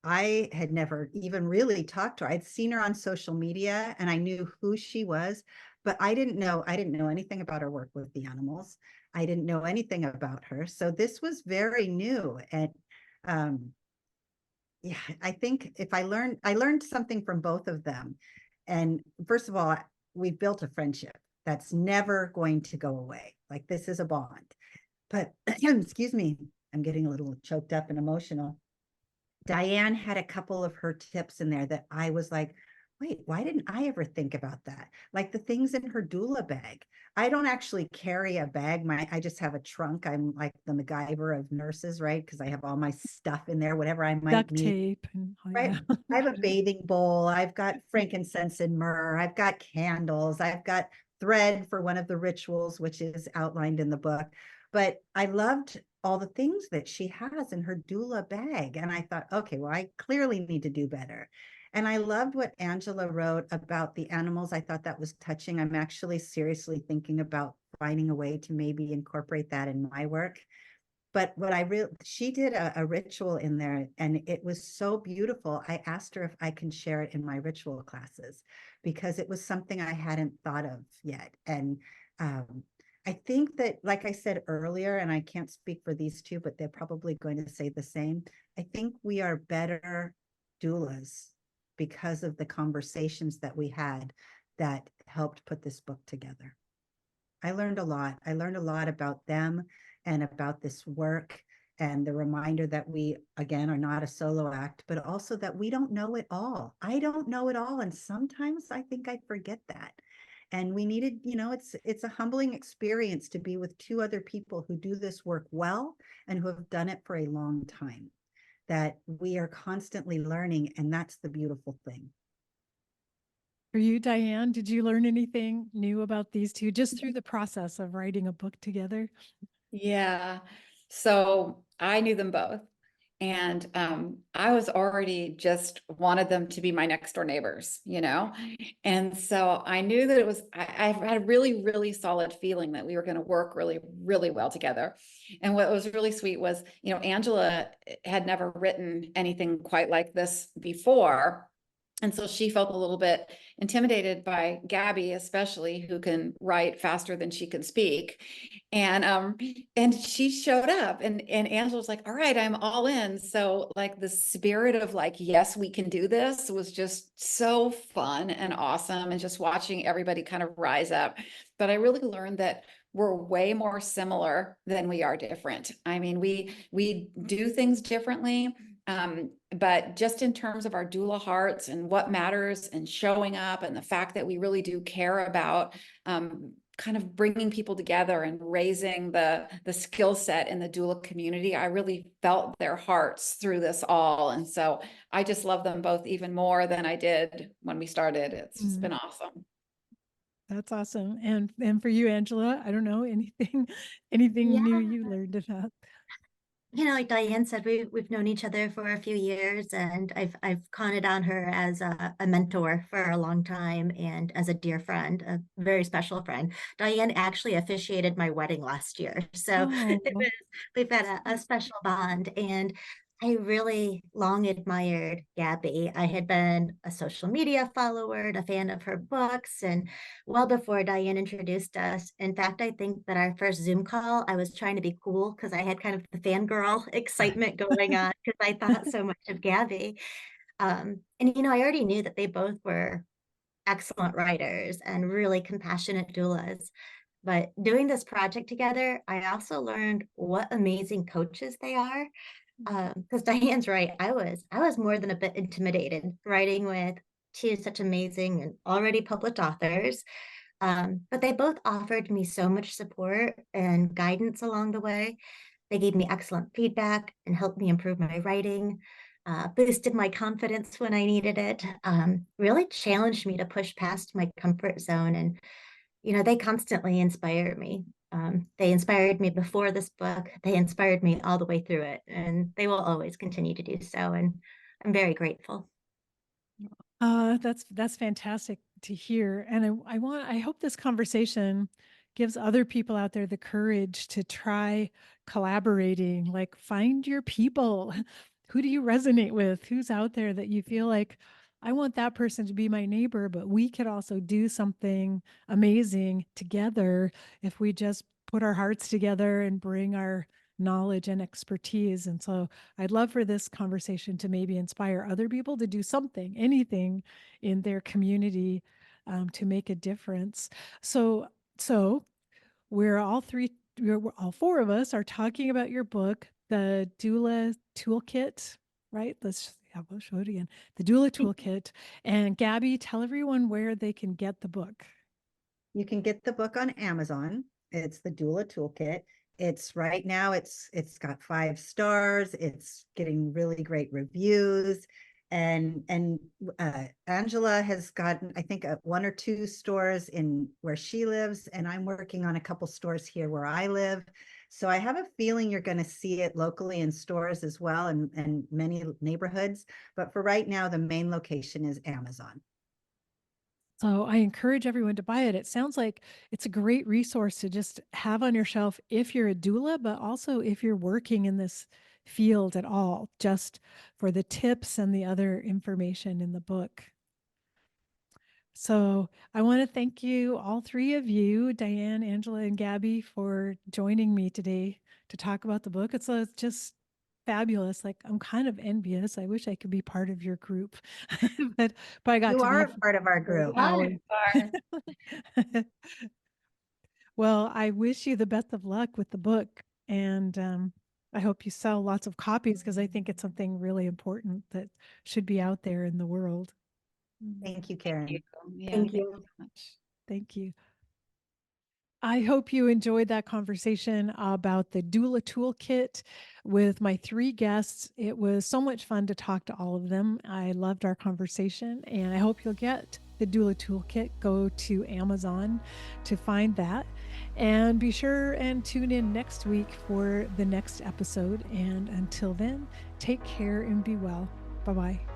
I had never even really talked to her. I'd seen her on social media and I knew who she was, but I didn't know anything about her work with the animals. I didn't know anything about her. So this was very new. And um, yeah, I think if I learned something from both of them. And first of all, we've built a friendship that's never going to go away. Like this is a bond. But excuse me, I'm getting a little choked up and emotional. Diane had a couple of her tips in there that I was like, wait, why didn't I ever think about that? Like the things in her doula bag. I don't actually carry a bag. I just have a trunk. I'm like the MacGyver of nurses, right? Because I have all my stuff in there, whatever I might Duct need. tape and oh, Right. yeah. I have a bathing bowl. I've got frankincense and myrrh. I've got candles. I've got thread for one of the rituals, which is outlined in the book. But I loved all the things that she has in her doula bag. And I thought, okay, well, I clearly need to do better. And I loved what Angela wrote about the animals. I thought that was touching. I'm actually seriously thinking about finding a way to maybe incorporate that in my work. But what she did a ritual in there and it was so beautiful. I asked her if I can share it in my ritual classes because it was something I hadn't thought of yet. And I think that, like I said earlier, and I can't speak for these two, but they're probably going to say the same. I think we are better doulas because of the conversations that we had that helped put this book together. I learned a lot. I learned a lot about them and about this work and the reminder that we, again, are not a solo act, but also that we don't know it all. I don't know it all. And sometimes I think I forget that. And we needed, it's a humbling experience to be with two other people who do this work well and who have done it for a long time, that we are constantly learning. And that's the beautiful thing. For you, Diane, did you learn anything new about these two just through the process of writing a book together? Yeah. So I knew them both. And I was already just wanted them to be my next door neighbors, And so I knew that I had a really, really solid feeling that we were going to work really, really well together. And what was really sweet was, Angela had never written anything quite like this before. And so she felt a little bit intimidated by Gabby, especially, who can write faster than she can speak. And she showed up and Angela was like, all right, I'm all in. So like the spirit of like, yes, we can do this was just so fun and awesome. And just watching everybody kind of rise up. But I really learned that we're way more similar than we are different. I mean, we do things differently. But just in terms of our doula hearts and what matters and showing up and the fact that we really do care about kind of bringing people together and raising the skill set in the doula community, I really felt their hearts through this all. And so I just love them both even more than I did when we started. It's just been awesome. That's awesome. And for you, Angela, I don't know, anything new you learned about? Like Diane said, we've known each other for a few years, and I've counted on her as a mentor for a long time and as a dear friend, a very special friend. Diane actually officiated my wedding last year, so we've had a special bond. And I really long admired Gabby. I had been a social media follower and a fan of her books, and well before Diane introduced us. In fact, I think that our first Zoom call, I was trying to be cool because I had kind of the fangirl excitement going on because I thought so much of Gabby. And I already knew that they both were excellent writers and really compassionate doulas. But doing this project together, I also learned what amazing coaches they are. Because Diane's right, I was more than a bit intimidated writing with two such amazing and already published authors. But they both offered me so much support and guidance along the way. They gave me excellent feedback and helped me improve my writing, boosted my confidence when I needed it, really challenged me to push past my comfort zone. And, they constantly inspire me. They inspired me before this book. They inspired me all the way through it, and they will always continue to do so. And I'm very grateful. That's fantastic to hear. And I hope this conversation gives other people out there the courage to try collaborating, like find your people. Who do you resonate with? Who's out there that you feel like I want that person to be my neighbor, but we could also do something amazing together if we just put our hearts together and bring our knowledge and expertise. And so I'd love for this conversation to maybe inspire other people to do something, anything in their community to make a difference. So we're all four of us are talking about your book, the Doula Toolkit, right? We'll show it again. The Doula Toolkit. And Gabby, tell everyone where they can get the book. You can get the book on Amazon. It's the Doula Toolkit. It's right now, it's got 5 stars. It's getting really great reviews. And Angela has gotten, I think, 1 or 2 stores in where she lives, and I'm working on a couple stores here where I live. So I have a feeling you're going to see it locally in stores as well, and many neighborhoods. But for right now, the main location is Amazon. So I encourage everyone to buy it. It sounds like it's a great resource to just have on your shelf if you're a doula, but also if you're working in this field at all, just for the tips and the other information in the book. So I want to thank you, all 3 of you, Diane, Angela, and Gabby, for joining me today to talk about the book. It's just fabulous. Like, I'm kind of envious. I wish I could be part of your group, but I got You to are be part of our group. Well, I wish you the best of luck with the book, and I hope you sell lots of copies because I think it's something really important that should be out there in the world. Thank you, Karen. Yeah, Thank you. so much. Thank you. I hope you enjoyed that conversation about the Doula Toolkit with my 3 guests. It was so much fun to talk to all of them. I loved our conversation, and I hope you'll get the Doula Toolkit. Go to Amazon to find that. And be sure and tune in next week for the next episode. And until then, take care and be well. Bye-bye.